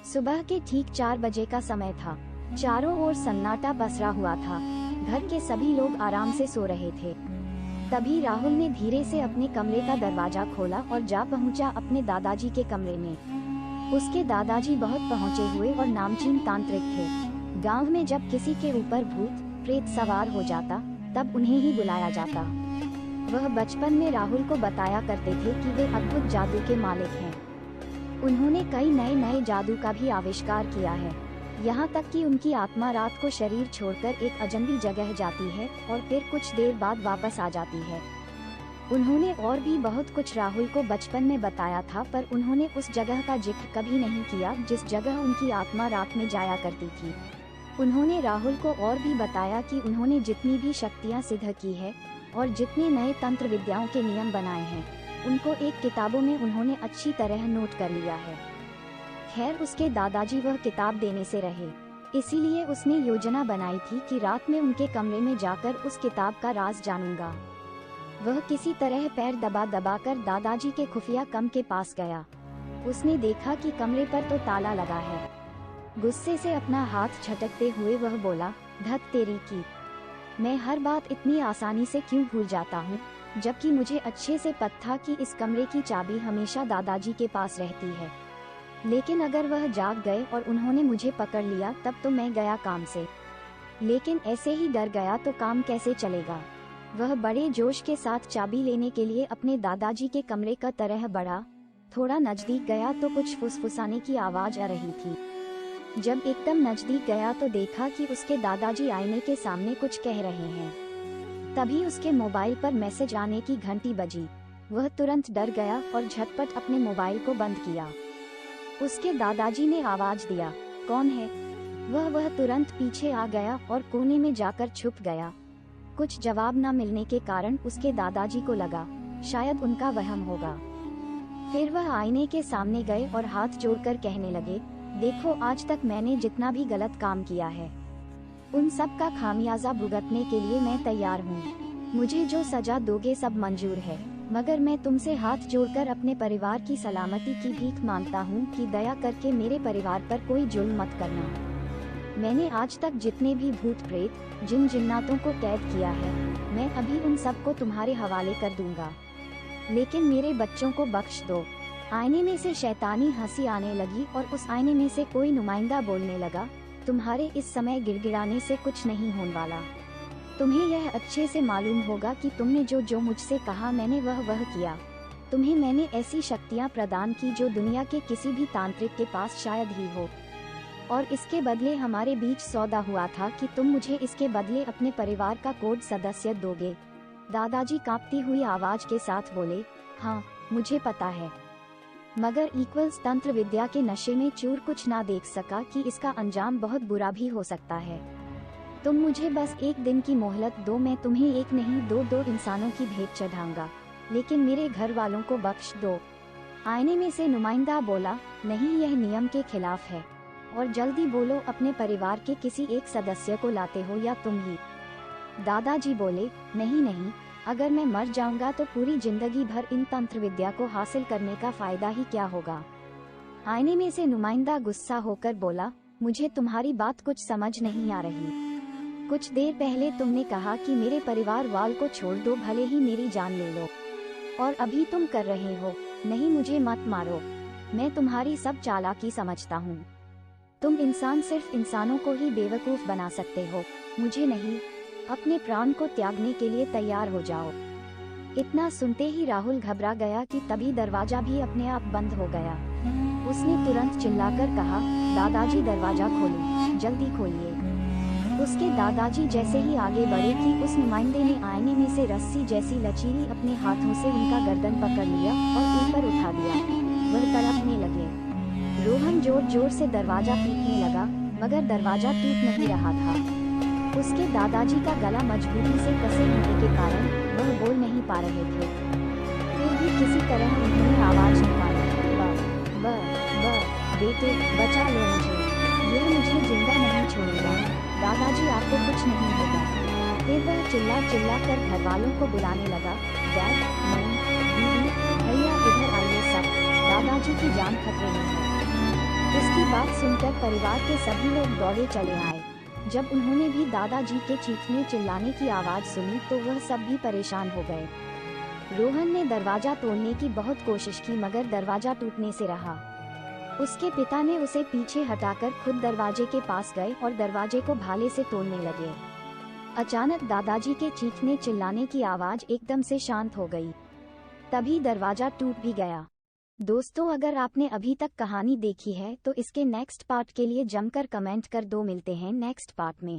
सुबह के ठीक 4 बजे का समय था। चारों ओर सन्नाटा पसरा हुआ था। घर के सभी लोग आराम से सो रहे थे। तभी राहुल ने धीरे से अपने कमरे का दरवाजा खोला और जा पहुंचा अपने दादाजी के कमरे में। उसके दादाजी बहुत पहुंचे हुए और नामचीन तांत्रिक थे। गांव में जब किसी के ऊपर भूत प्रेत सवार हो जाता तब उन्हें ही बुलाया जाता। वह बचपन में राहुल को बताया करते थे कि वे अद्भुत जादू के मालिक हैं। उन्होंने कई नए जादू का भी आविष्कार किया है, यहाँ तक कि उनकी आत्मा रात को शरीर छोड़कर एक अजनबी जगह जाती है और फिर कुछ देर बाद वापस आ जाती है। उन्होंने और भी बहुत कुछ राहुल को बचपन में बताया था, पर उन्होंने उस जगह का जिक्र कभी नहीं किया जिस जगह उनकी आत्मा रात में जाया करती थी। उन्होंने राहुल को और भी बताया कि उन्होंने जितनी भी शक्तियाँ सिद्ध की है और जितने नए तंत्र विद्याओं के नियम बनाए हैं, उनको एक किताबों में उन्होंने अच्छी तरह नोट कर लिया है। खैर, उसके दादाजी वह किताब देने से रहे, इसीलिए उसने योजना बनाई थी कि रात में उनके कमरे में जाकर उस किताब का राज जानूंगा। वह किसी तरह पैर दबा दबा कर दादाजी के खुफिया कम के पास गया। उसने देखा कि कमरे पर तो ताला लगा है। गुस्से से अपना हाथ झटकते हुए वह बोला, धत तेरी की, मैं हर बात इतनी आसानी से क्यों भूल जाता हूँ, जबकि मुझे अच्छे से पता था कि इस कमरे की चाबी हमेशा दादाजी के पास रहती है। लेकिन अगर वह जाग गए और उन्होंने मुझे पकड़ लिया तब तो मैं गया काम से। लेकिन ऐसे ही डर गया तो काम कैसे चलेगा। वह बड़े जोश के साथ चाबी लेने के लिए अपने दादाजी के कमरे का तरह बढ़ा। थोड़ा नजदीक गया तो कुछ फुसफुसाने की आवाज आ रही थी। जब एकदम नजदीक गया तो देखा कि उसके दादाजी आईने के सामने कुछ कह रहे हैं। तभी उसके मोबाइल पर मैसेज आने की घंटी बजी। वह तुरंत डर गया और झटपट अपने मोबाइल को बंद किया। उसके दादाजी ने आवाज दिया, कौन है? वह तुरंत पीछे आ गया और कोने में जाकर छुप गया। कुछ जवाब न मिलने के कारण उसके दादाजी को लगा शायद उनका वहम होगा। फिर वह आईने के सामने गए और हाथ जोड़कर कहने लगे, देखो, आज तक मैंने जितना भी गलत काम किया है उन सब का खामियाजा भुगतने के लिए मैं तैयार हूँ। मुझे जो सजा दोगे सब मंजूर है, मगर मैं तुमसे हाथ जोड़कर अपने परिवार की सलामती की भीख मांगता हूँ कि दया करके मेरे परिवार पर कोई जुल्म मत करना। मैंने आज तक जितने भी भूत प्रेत जिन जिन्नातों को कैद किया है, मैं अभी उन सबको तुम्हारे हवाले कर दूंगा, लेकिन मेरे बच्चों को बख्श दो। आईने में से शैतानी हंसी आने लगी और उस आईने में से कोई नुमाइंदा बोलने लगा, तुम्हारे इस समय गिड़गिड़ाने से कुछ नहीं होने वाला। तुम्हें यह अच्छे से मालूम होगा कि तुमने जो मुझसे कहा मैंने वह किया। तुम्हें मैंने ऐसी शक्तियाँ प्रदान की जो दुनिया के किसी भी तांत्रिक के पास शायद ही हो, और इसके बदले हमारे बीच सौदा हुआ था कि तुम मुझे इसके बदले अपने परिवार का कोड सदस्य दोगे। दादाजी कांपती हुई आवाज के साथ बोले, हाँ मुझे पता है, मगर इक्वल्स तंत्र विद्या के नशे में चूर कुछ ना देख सका कि इसका अंजाम बहुत बुरा भी हो सकता है। तुम मुझे बस एक दिन की मोहलत दो, मैं तुम्हें एक नहीं दो इंसानों की भेंट चढ़ाऊंगा, लेकिन मेरे घर वालों को बख्श दो। आईने में से नुमाइंदा बोला, नहीं, यह नियम के खिलाफ है, और जल्दी बोलो, अपने परिवार के किसी एक सदस्य को लाते हो या तुम ही? दादाजी बोले, नहीं, अगर मैं मर जाऊंगा तो पूरी जिंदगी भर इन तंत्र विद्या को हासिल करने का फायदा ही क्या होगा। आईने में से नुमाइंदा गुस्सा होकर बोला, मुझे तुम्हारी बात कुछ समझ नहीं आ रही। कुछ देर पहले तुमने कहा कि मेरे परिवार वाल को छोड़ दो, भले ही मेरी जान ले लो, और अभी तुम कर रहे हो, नहीं मुझे मत मारो, मैं तुम्हारी सब चालाकी समझता हूँ। तुम इंसान सिर्फ इंसानों को ही बेवकूफ बना सकते हो, मुझे नहीं। अपने प्राण को त्यागने के लिए तैयार हो जाओ। इतना सुनते ही राहुल घबरा गया कि तभी दरवाजा भी अपने आप बंद हो गया। उसने तुरंत चिल्लाकर कहा, दादाजी दरवाजा खोलिए, जल्दी खोलिए। उसके दादाजी जैसे ही आगे बढ़े कि उस नुमाइंदे ने आईने में से रस्सी जैसी लचीली अपने हाथों से उनका गर्दन पकड़ लिया और ऊपर उठा दिया। वह तड़पने लगे। रोहन जोर जोर से दरवाजा पीटने लगा, मगर दरवाजा टूट नहीं रहा था। उसके दादाजी का गला मजबूती से कसे होने के कारण वह बोल नहीं पा रहे थे। फिर भी किसी तरह उन्होंने आवाज निकाली, ब बेटे बचा लो मुझे, यह मुझे जिंदा नहीं छोड़ेगा, दादाजी आपको कुछ नहीं होगा। फिर वह चिल्ला कर घर वालों को बुलाने लगा, डैड, मम्मी, दीदी, भैया इधर आइए सब, दादाजी की जान खतरे में है। इसके बाद बात सुनकर परिवार के सभी लोग दौड़े चले आए। जब उन्होंने भी दादाजी के चीखने चिल्लाने की आवाज सुनी तो वह सब भी परेशान हो गए। रोहन ने दरवाजा तोड़ने की बहुत कोशिश की मगर दरवाजा टूटने से रहा। उसके पिता ने उसे पीछे हटाकर खुद दरवाजे के पास गए और दरवाजे को भाले से तोड़ने लगे। अचानक दादाजी के चीखने चिल्लाने की आवाज एकदम से शांत हो गई। तभी दरवाजा टूट भी गया। दोस्तों, अगर आपने अभी तक कहानी देखी है तो इसके नेक्स्ट पार्ट के लिए जमकर कमेंट कर दो। मिलते हैं नेक्स्ट पार्ट में।